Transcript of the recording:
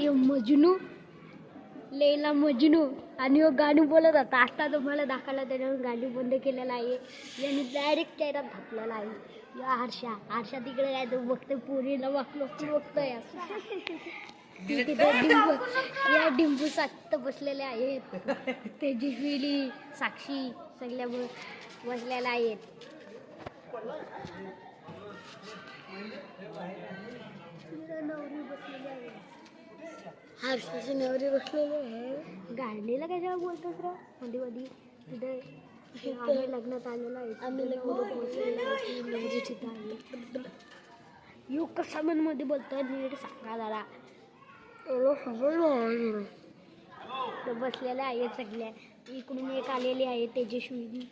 यो मजनू, लैला मजनू. आणि यो गाणी बोलत होता. आता तुम्हाला दाखवला त्याने गाणी बंद केलेला आहे. यांनी डायरेक्ट चेहऱ्यात घातलेला आहे. या आरशा तिकडे काय तो बघतोय पोरीला बघतोय. या डिंबू सात बसलेले आहेत. तेजस्विनी, साक्षी सगळ्या बसलेल्या आहेत. हर्षाची नवरी बसलेली आहे. गाडीला कशाला बोलतोस रे मध्ये मध्ये. तिथे आम्ही लग्नात आलेलो आहे. आम्ही कसा मध्ये बोलतोय नीट सांगा जरा. बसलेल्या आहेत सगळ्या. इकडून एक आलेली आहे तेजस्विनी.